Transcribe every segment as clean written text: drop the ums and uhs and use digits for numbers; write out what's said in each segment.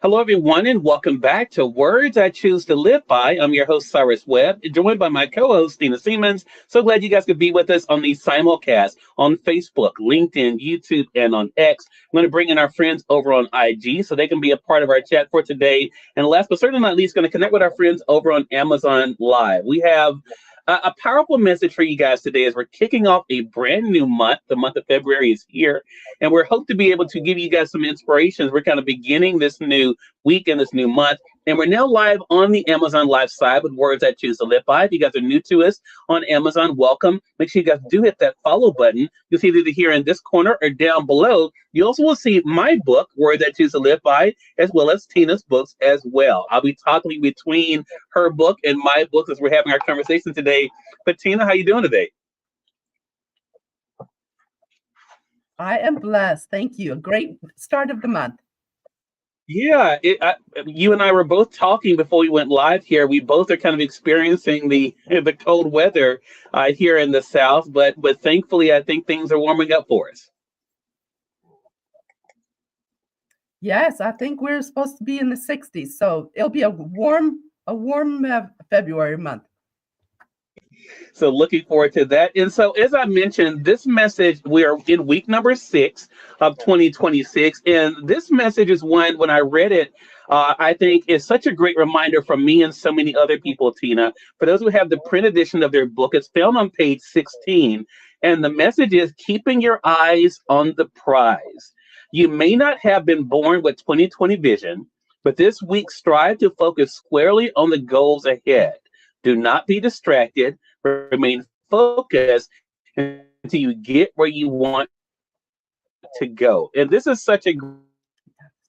Hello, everyone, and welcome back to Words I Choose to Live By. I'm your host, Cyrus Webb, joined by my co host, Siemens. So glad you guys could be with us on the simulcast on Facebook, LinkedIn, YouTube, and on X. I'm going to bring in our friends over on IG so they can be a part of our chat for today. And last but certainly not least, going to connect with our friends over on Amazon Live. We have a powerful message for you guys today as we're kicking off a brand new month. The month of February is here, and we're hope to be able to give you guys some inspirations. We're kind of beginning this new week and this new month. And we're now live on the Amazon Live side with Words I Choose to Live By. If you guys are new to us on Amazon, welcome. Make sure you guys do hit that follow button. You'll see it either here in this corner or down below. You also will see my book, Words I Choose to Live By, as well as Tina's books as well. I'll be talking between her book and my book as we're having our conversation today. But Tina, how you doing today? I am blessed. Thank you. A great start of the month. Yeah, you and I were both talking before we went live here. We both are kind of experiencing the cold weather here in the South, but thankfully, I think things are warming up for us. Yes, I think we're supposed to be in the 60s, so it'll be a warm February month. So looking forward to that. And so, as I mentioned, this message, we are in week number 6 of 2026. And this message is one, when I read it, I think is such a great reminder for me and so many other people, Tina. For those who have the print edition of their book, it's found on page 16. And the message is keeping your eyes on the prize. You may not have been born with 2020 vision, but this week strive to focus squarely on the goals ahead. Do not be distracted. Remain focused until you get where you want to go. And this is such a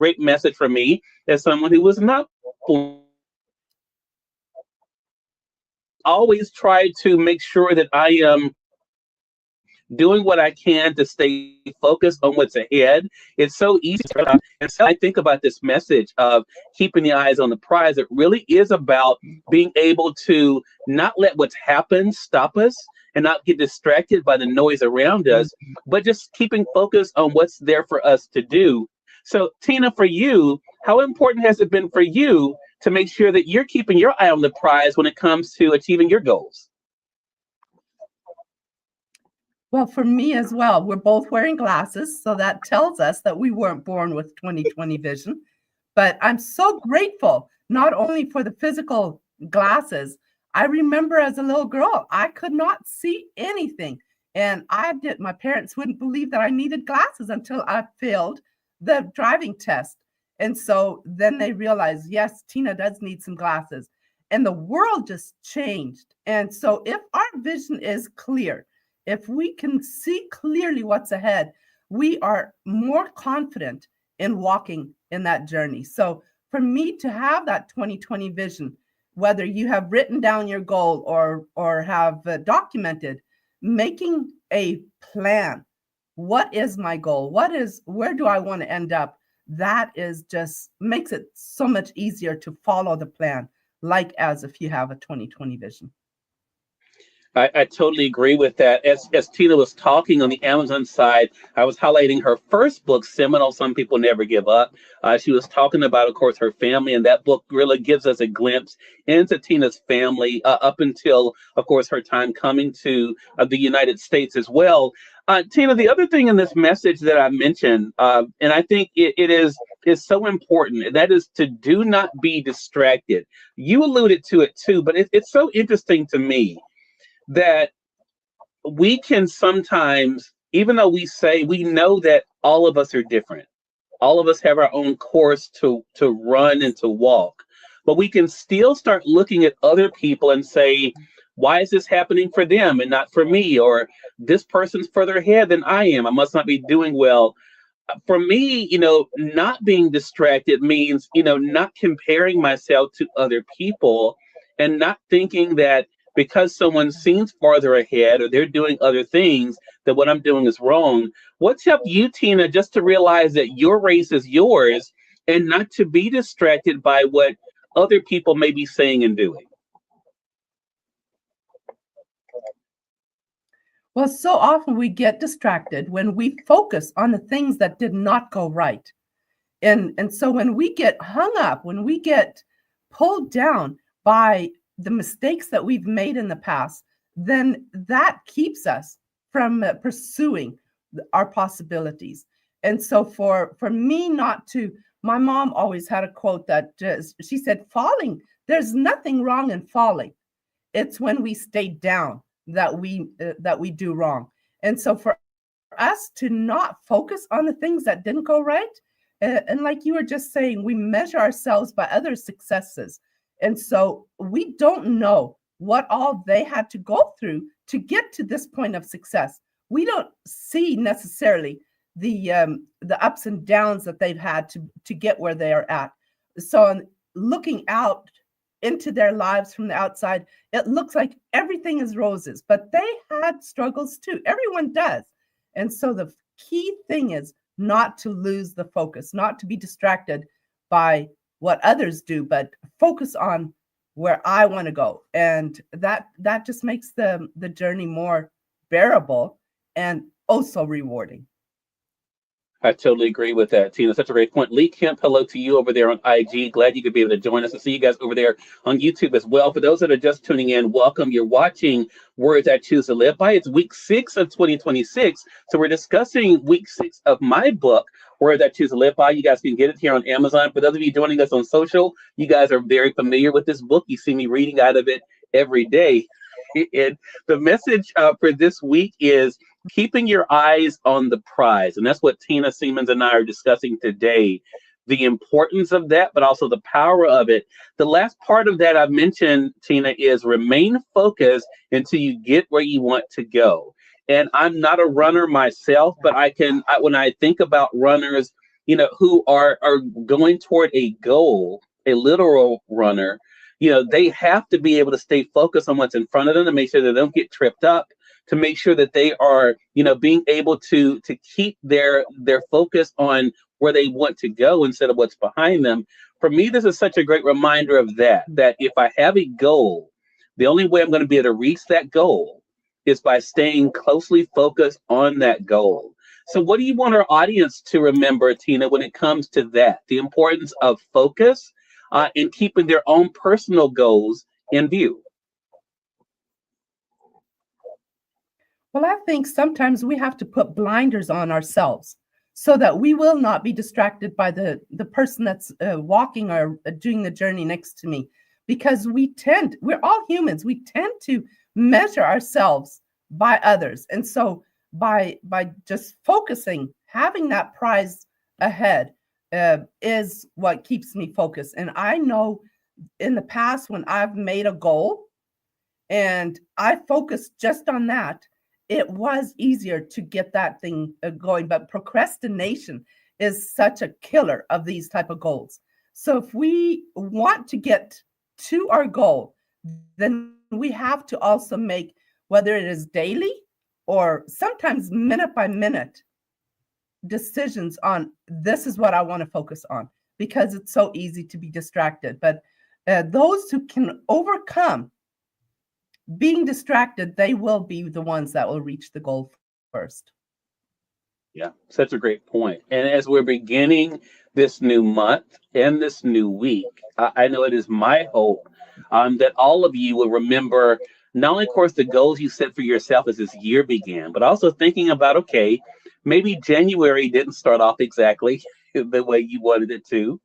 great message for me as someone who was not always try to make sure that I am doing what I can to stay focused on what's ahead. It's so easy. And so I think about this message of keeping the eyes on the prize. It really is about being able to not let what's happened stop us and not get distracted by the noise around us, but just keeping focus on what's there for us to do. So, Tina, for you, how important has it been for you to make sure that you're keeping your eye on the prize when it comes to achieving your goals? Well, for me as well, we're both wearing glasses, so that tells us that we weren't born with 2020 vision. But I'm so grateful, not only for the physical glasses. I remember as a little girl, I could not see anything. And my parents wouldn't believe that I needed glasses until I failed the driving test. And so then they realized, yes, Tina does need some glasses. And the world just changed. And so if our vision is clear, if we can see clearly what's ahead, we are more confident in walking in that journey. So for me to have that 2020 vision, whether you have written down your goal or have documented, making a plan. What is my goal? Where do I want to end up? That is just makes it so much easier to follow the plan, like as if you have a 2020 vision. I totally agree with that. As Tina was talking on the Amazon side, I was highlighting her first book, Seminole, Some People Never Give Up. She was talking about, of course, her family, and that book really gives us a glimpse into Tina's family up until, of course, her time coming to the United States as well. Tina, the other thing in this message that I mentioned, and I think it is so important, and that is to do not be distracted. You alluded to it too, but it's so interesting to me that we can sometimes, even though we say we know that all of us are different, all of us have our own course to run and to walk, but we can still start looking at other people and say, why is this happening for them and not for me? Or this person's further ahead than I am. I must not be doing well. For me, not being distracted means, not comparing myself to other people and not thinking that because someone seems farther ahead or they're doing other things, that what I'm doing is wrong. What's helped you, Tina, just to realize that your race is yours and not to be distracted by what other people may be saying and doing? Well, so often we get distracted when we focus on the things that did not go right. And so when we get hung up, when we get pulled down by the mistakes that we've made in the past, then that keeps us from pursuing our possibilities. And so for me not to, my mom always had a quote that she said, falling, there's nothing wrong in falling. It's when we stay down that we do wrong. And so for us to not focus on the things that didn't go right, and like you were just saying, we measure ourselves by other successes. And so we don't know what all they had to go through to get to this point of success. We don't see necessarily the ups and downs that they've had to get where they are at. So looking out into their lives from the outside, it looks like everything is roses, but they had struggles too. Everyone does. And so the key thing is not to lose the focus, not to be distracted by what others do, but focus on where I want to go. And that just makes the journey more bearable and also rewarding. I totally agree with that, Tina. Such a great point. Lee Kemp, hello to you over there on IG. Glad you could be able to join us and see you guys over there on YouTube as well. For those that are just tuning in, welcome. You're watching Words I Choose to Live By. It's week 6 of 2026. So we're discussing week 6 of my book, Words I Choose to Live By. You guys can get it here on Amazon. For those of you joining us on social, you guys are very familiar with this book. You see me reading out of it every day. And the message for this week is keeping your eyes on the prize. And that's what Tina Siemens and I are discussing today. The importance of that, but also the power of it. The last part of that I've mentioned, Tina, is remain focused until you get where you want to go. And I'm not a runner myself, but when I think about runners, who are going toward a goal, a literal runner, they have to be able to stay focused on what's in front of them to make sure they don't get tripped up, to make sure that they are, being able to keep their focus on where they want to go instead of what's behind them. For me, this is such a great reminder of that if I have a goal, the only way I'm going to be able to reach that goal is by staying closely focused on that goal. So what do you want our audience to remember, Tina, when it comes to that? The importance of focus and keeping their own personal goals in view. Well, I think sometimes we have to put blinders on ourselves so that we will not be distracted by the person that's walking or doing the journey next to me. Because we're all humans, we tend to measure ourselves by others. And so by just focusing, having that prize ahead is what keeps me focused. And I know in the past when I've made a goal and I focused just on that, it was easier to get that thing going. But procrastination is such a killer of these type of goals. So if we want to get to our goal, then we have to also make, whether it is daily or sometimes minute by minute, decisions on this is what I want to focus on, because it's so easy to be distracted. But those who can overcome being distracted, they will be the ones that will reach the goal first. Yeah, such a great point. And as we're beginning this new month and this new week, I know it is my hope that all of you will remember not only, of course, the goals you set for yourself as this year began, but also thinking about, okay, maybe January didn't start off exactly the way you wanted it to,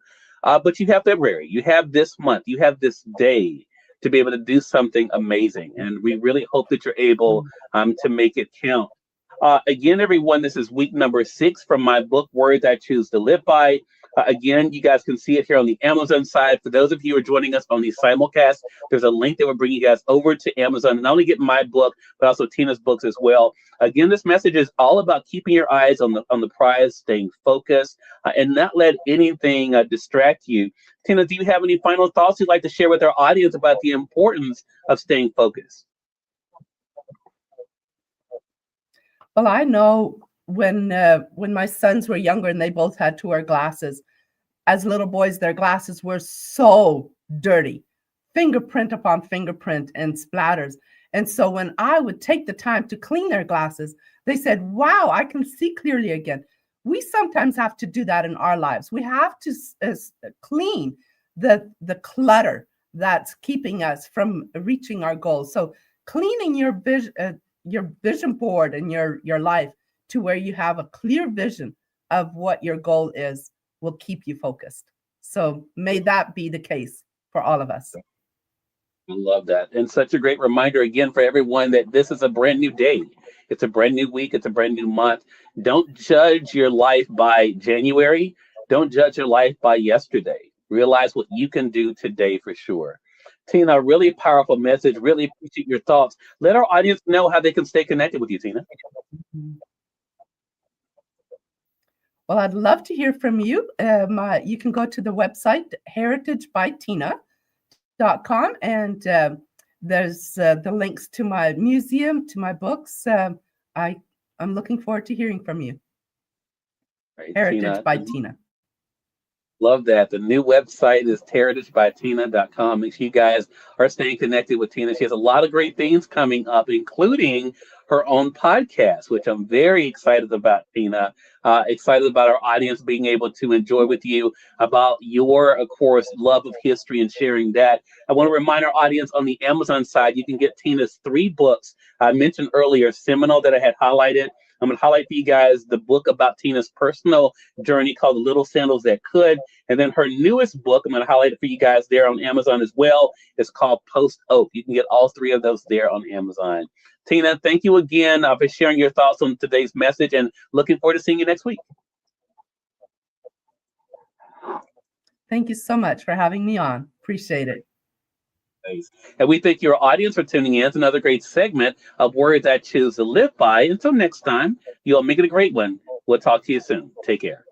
but you have February, you have this month, you have this day to be able to do something amazing. And we really hope that you're able to make it count. Again, everyone, this is week number 6 from my book, Words I Choose to Live By. Again, you guys can see it here on the Amazon side. For those of you who are joining us on the simulcast, there's a link that will bring you guys over to Amazon and not only get my book, but also Tina's books as well. Again, this message is all about keeping your eyes on the prize, staying focused, and not let anything distract you. Tina, do you have any final thoughts you'd like to share with our audience about the importance of staying focused? Well, I know when my sons were younger and they both had to wear glasses, as little boys, their glasses were so dirty, fingerprint upon fingerprint and splatters. And so when I would take the time to clean their glasses, they said, wow, I can see clearly again. we sometimes have to do that in our lives. We have to clean the clutter that's keeping us from reaching our goals. So cleaning your vision board and your life to where you have a clear vision of what your goal is will keep you focused. So may that be the case for all of us. I love that. And such a great reminder again for everyone that this is a brand new day. It's a brand new week. It's a brand new month. Don't judge your life by January. Don't judge your life by yesterday. Realize what you can do today for sure. Tina, really powerful message. Really appreciate your thoughts. Let our audience know how they can stay connected with you, Tina. Well, I'd love to hear from you. You can go to the website, heritagebytina.com, and there's the links to my museum, to my books. I'm looking forward to hearing from you. Right, Heritage Tina. by Tina. Love that. The new website is heritagebytina.com. Make sure you guys are staying connected with Tina. She has a lot of great things coming up, including her own podcast, which I'm very excited about, Tina. Excited about our audience being able to enjoy with you about your, of course, love of history and sharing that. I want to remind our audience on the Amazon side, you can get Tina's 3 books. I mentioned earlier, Seminole, that I had highlighted. I'm going to highlight for you guys the book about Tina's personal journey called The Little Sandals That Could. And then her newest book, I'm going to highlight it for you guys there on Amazon as well. It's called Post Oak. You can get all 3 of those there on Amazon. Tina, thank you again for sharing your thoughts on today's message, and looking forward to seeing you next week. Thank you so much for having me on. Appreciate it. Thanks. And we thank your audience for tuning in. It's another great segment of Words I Choose to Live By. Until next time, you all make it a great one. We'll talk to you soon. Take care.